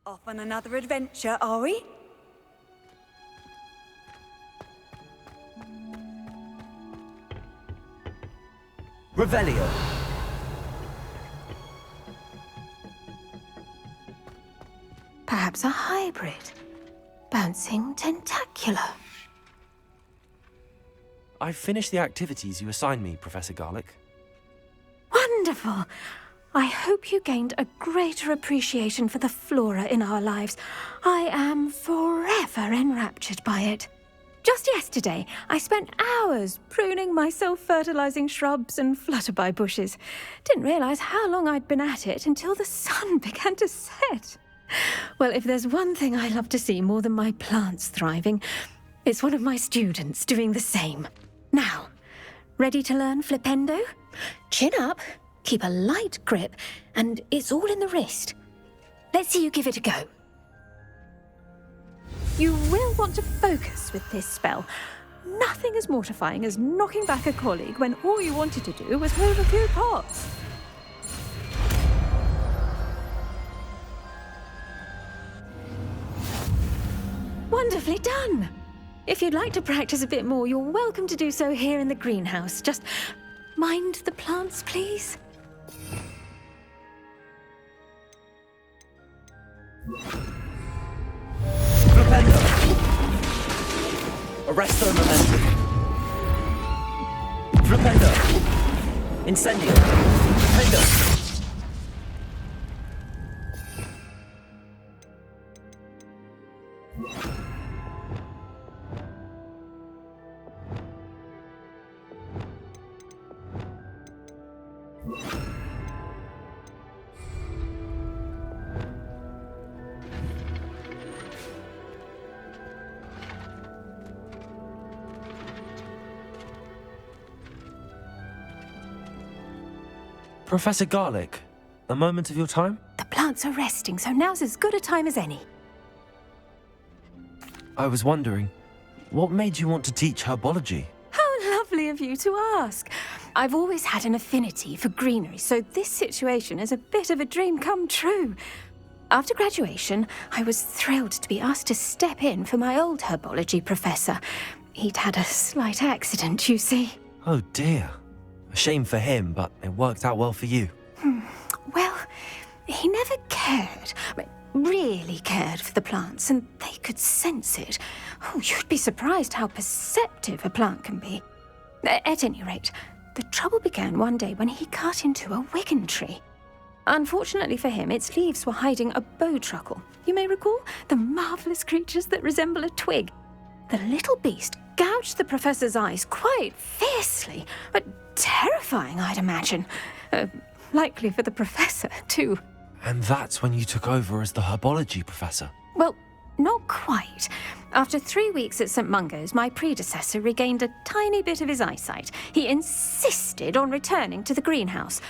Off on another adventure, are we? Revelio. Perhaps a hybrid. Bouncing tentacular. I've finished the activities you assigned me, Professor Garlick. Wonderful! I hope you gained a greater appreciation for the flora in our lives. I am forever enraptured by it. Just yesterday, I spent hours pruning my self-fertilizing shrubs and flutterby bushes. Didn't realize how long I'd been at it until the sun began to set. Well, if there's one thing I love to see more than my plants thriving, it's one of my students doing the same. Now, ready to learn Flippendo? Chin up, keep a light grip, and it's all in the wrist. Let's see you give it a go. You will want to focus with this spell. Nothing as mortifying as knocking back a colleague when all you wanted to do was move a few pots. Wonderfully done! If you'd like to practice a bit more, you're welcome to do so here in the greenhouse. Just mind the plants, please. Flippendo. Arresto momentum. Flippendo. Incendio. Flippendo. Professor Garlick, a moment of your time? The plants are resting, so now's as good a time as any. I was wondering, what made you want to teach herbology? How lovely of you to ask. I've always had an affinity for greenery, so this situation is a bit of a dream come true. After graduation, I was thrilled to be asked to step in for my old herbology professor. He'd had a slight accident, you see. Oh dear. A shame for him, but it worked out well for you. Well, he never really cared for the plants, and they could sense it. Oh, you'd be surprised how perceptive a plant can be. At any rate, the trouble began one day when he cut into a wigan tree. Unfortunately for him, its leaves were hiding a bowtruckle. You may recall the marvellous creatures that resemble a twig. The little beast gouged the professor's eyes quite fiercely, but terrifying, I'd imagine. Likely for the professor, too. And that's when you took over as the herbology professor? Well, not quite. After 3 weeks at St. Mungo's, my predecessor regained a tiny bit of his eyesight. He insisted on returning to the greenhouse.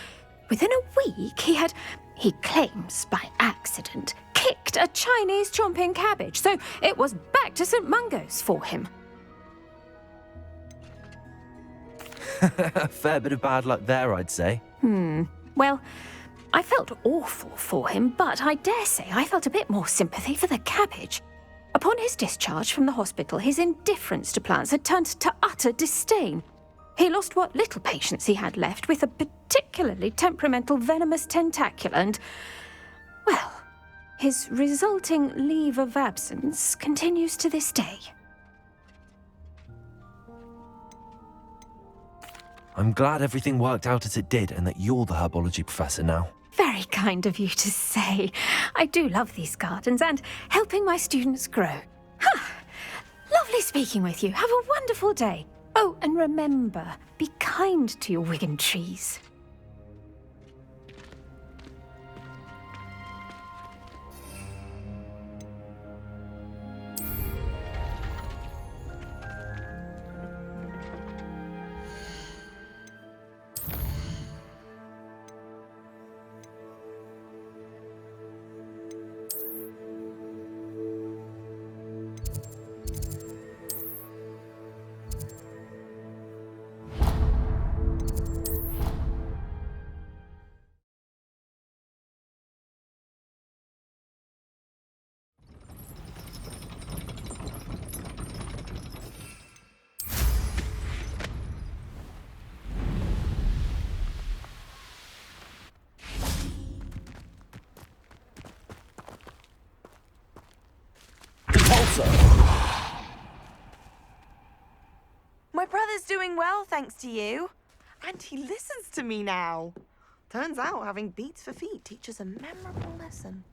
Within a week, he claims by accident, kicked a Chinese chomping cabbage, so it was back to St. Mungo's for him. A fair bit of bad luck there, I'd say. Well, I felt awful for him, but I dare say I felt a bit more sympathy for the cabbage. Upon his discharge from the hospital, his indifference to plants had turned to utter disdain. He lost what little patience he had left with a particularly temperamental venomous tentacula and, well, his resulting leave of absence continues to this day. I'm glad everything worked out as it did and that you're the herbology professor now. Very kind of you to say. I do love these gardens and helping my students grow. Lovely speaking with you. Have a wonderful day. Oh, and remember, be kind to your wigan trees. closer! My brother's doing well, thanks to you. And he listens to me now. Turns out having beats for feet teaches a memorable lesson.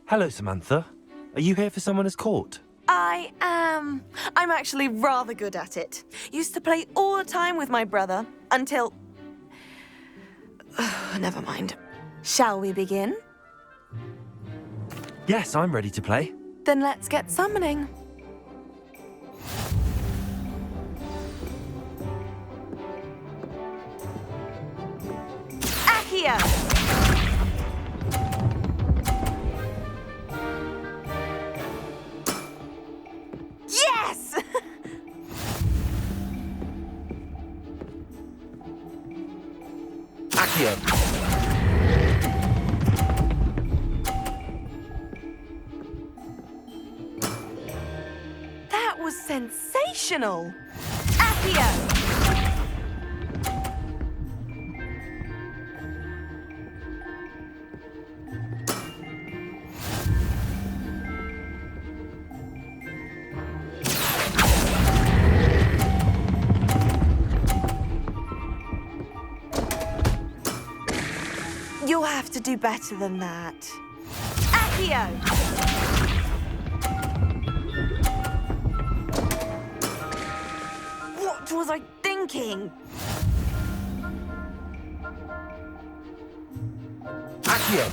Hello, Samantha. Are you here for Summoner's Court? I am. I'm actually rather good at it. Used to play all the time with my brother until... Never mind. Shall we begin? Yes, I'm ready to play. Then let's get summoning. Accio! Yes! Accio! That was sensational! Accio! You'll have to do better than that. Accio! What was I thinking? Accio!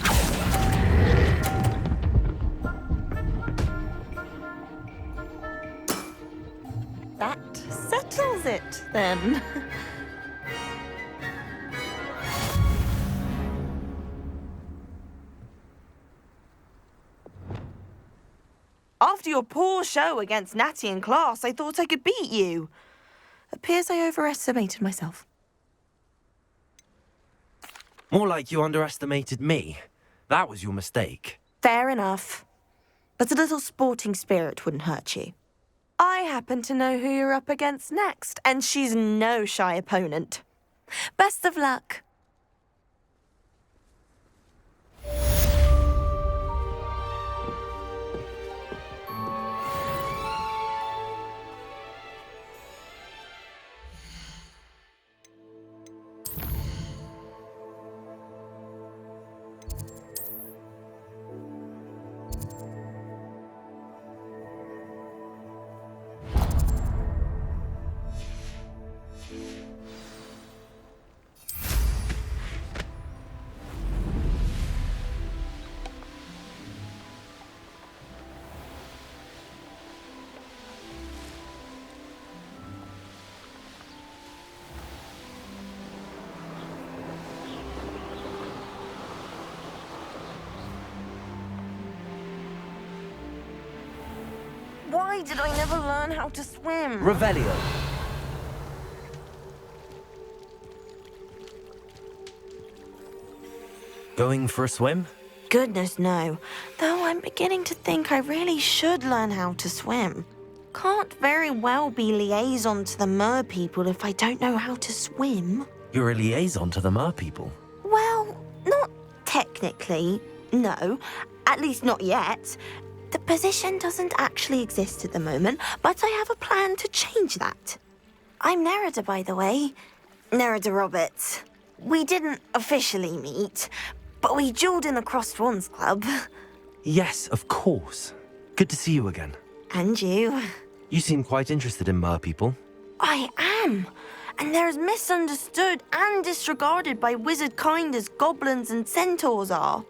That settles it, then. After your poor show against Natty in class, I thought I could beat you. Appears I overestimated myself. More like you underestimated me. That was your mistake. Fair enough. But a little sporting spirit wouldn't hurt you. I happen to know who you're up against next, and she's no shy opponent. Best of luck. Why did I never learn how to swim? Revelio. Going for a swim? Goodness, no. Though I'm beginning to think I really should learn how to swim. Can't very well be liaison to the mer people if I don't know how to swim. You're a liaison to the mer people. Well, not technically, no. At least not yet. The position doesn't actually exist at the moment, but I have a plan to change that. I'm Nerida, by the way. Nerida Roberts. We didn't officially meet, but we duelled in the Crossed Wands Club. Yes, of course. Good to see you again. And you. You seem quite interested in mer people. I am. And they're as misunderstood and disregarded by wizard kind as goblins and centaurs are.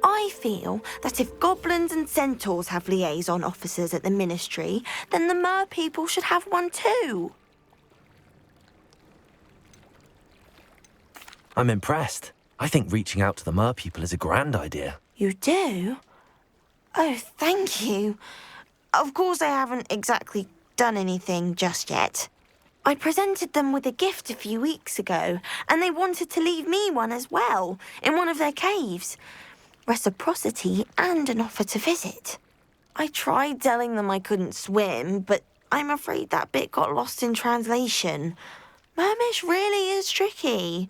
I feel that if goblins and centaurs have liaison officers at the ministry, then the mer people should have one too. I'm impressed. I think reaching out to the mer people is a grand idea. You do? Oh, thank you. Of course I haven't exactly done anything just yet. I presented them with a gift a few weeks ago, and they wanted to leave me one as well, in one of their caves. Reciprocity and an offer to visit. I tried telling them I couldn't swim, but I'm afraid that bit got lost in translation. Mermish really is tricky.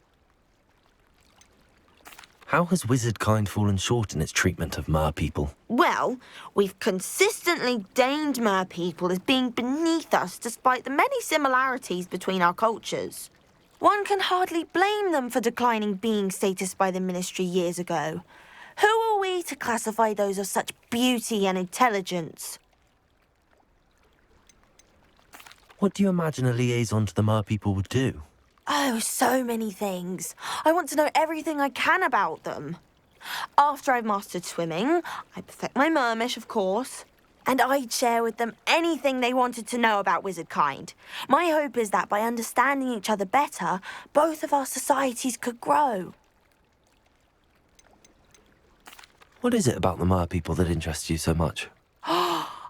How has wizard kind fallen short in its treatment of mer people? Well, we've consistently deemed mer people as being beneath us despite the many similarities between our cultures. One can hardly blame them for declining being status by the Ministry years ago. Who are we to classify those of such beauty and intelligence? What do you imagine a liaison to the mer people would do? Oh, so many things. I want to know everything I can about them. After I've mastered swimming, I'd perfect my mermish, of course, and I'd share with them anything they wanted to know about wizard kind. My hope is that by understanding each other better, both of our societies could grow. What is it about the mer people that interests you so much?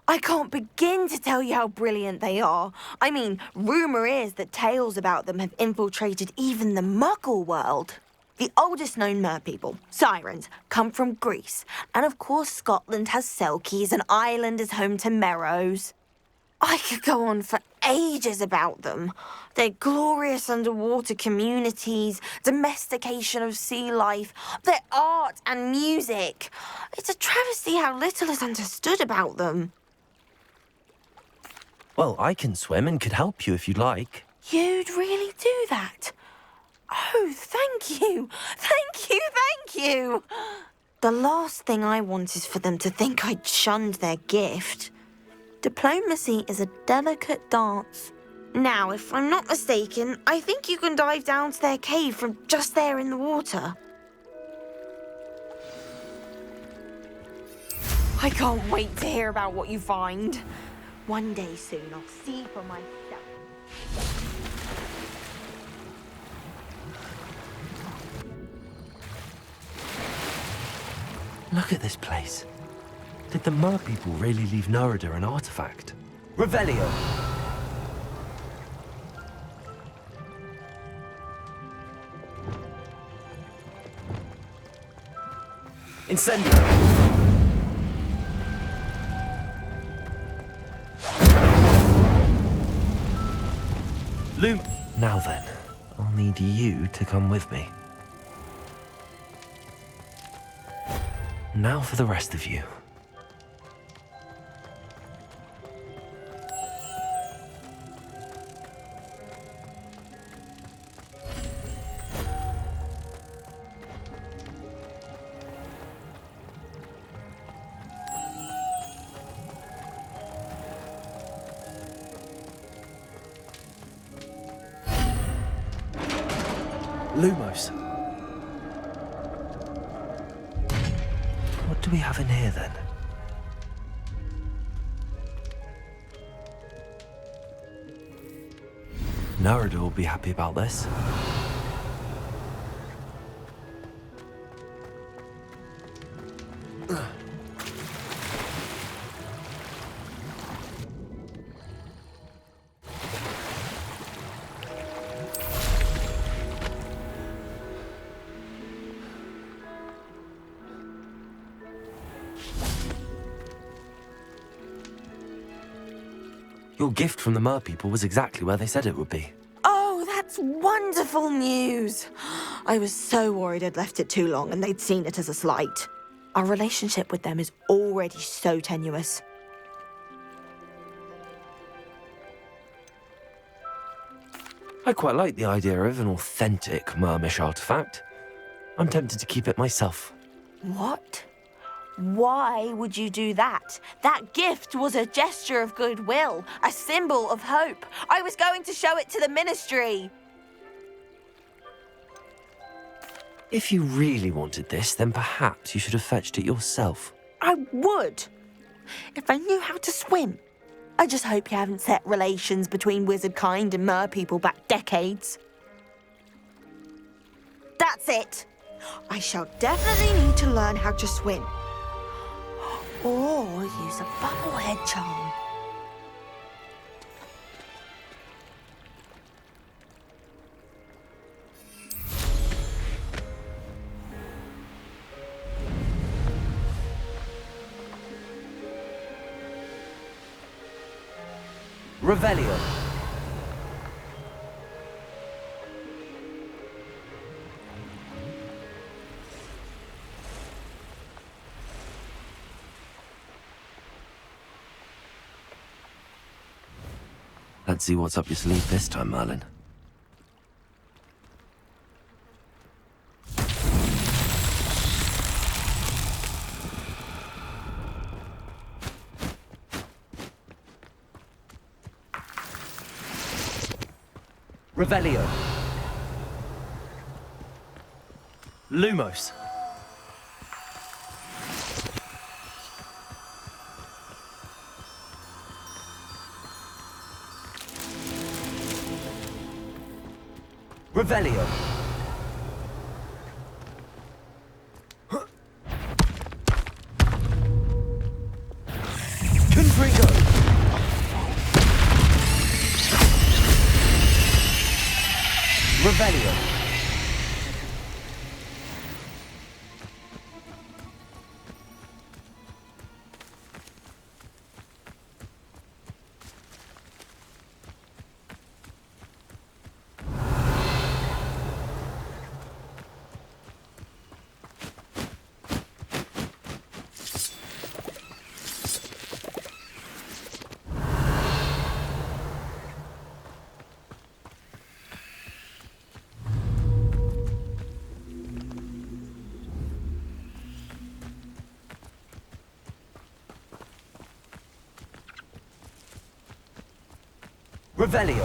I can't begin to tell you how brilliant they are. I mean, rumour is that tales about them have infiltrated even the Muggle world. The oldest known mer people, sirens, come from Greece. And of course Scotland has Selkies and Ireland is home to Merrows. I could go on for ages about them. Their glorious underwater communities, domestication of sea life, their art and music. It's a travesty how little is understood about them. Well, I can swim and could help you if you'd like. You'd really do that? Oh, thank you. Thank you, thank you. The last thing I want is for them to think I'd shunned their gift. Diplomacy is a delicate dance. Now, if I'm not mistaken, I think you can dive down to their cave from just there in the water. I can't wait to hear about what you find. One day soon, I'll see for myself. Look at this place. Did the mer people really leave Nerida an artifact? Revelio! Incendio! Loom! Now then, I'll need you to come with me. Now for the rest of you. Lumos. What do we have in here then? Nerida will be happy about this. Your gift from the mer people was exactly where they said it would be. Oh, that's wonderful news. I was so worried I'd left it too long and they'd seen it as a slight. Our relationship with them is already so tenuous. I quite like the idea of an authentic mermish artifact. I'm tempted to keep it myself. What? Why would you do that? That gift was a gesture of goodwill, a symbol of hope. I was going to show it to the Ministry. If you really wanted this, then perhaps you should have fetched it yourself. I would, if I knew how to swim. I just hope you haven't set relations between wizard kind and mer people back decades. That's it. I shall definitely need to learn how to swim. Or use a bubblehead charm. Revelio. Let's see what's up your sleeve this time, Merlin. Revelio. Lumos. Revelio. Confrigo. Revelio. Revelio.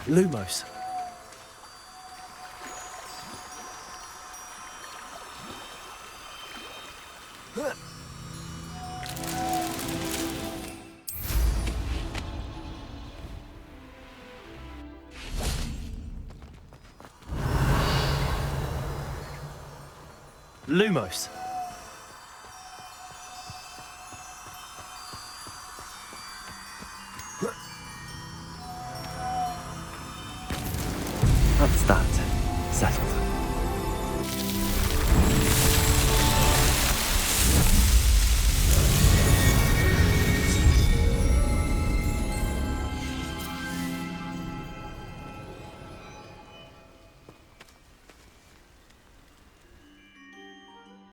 Lumos. Lumos.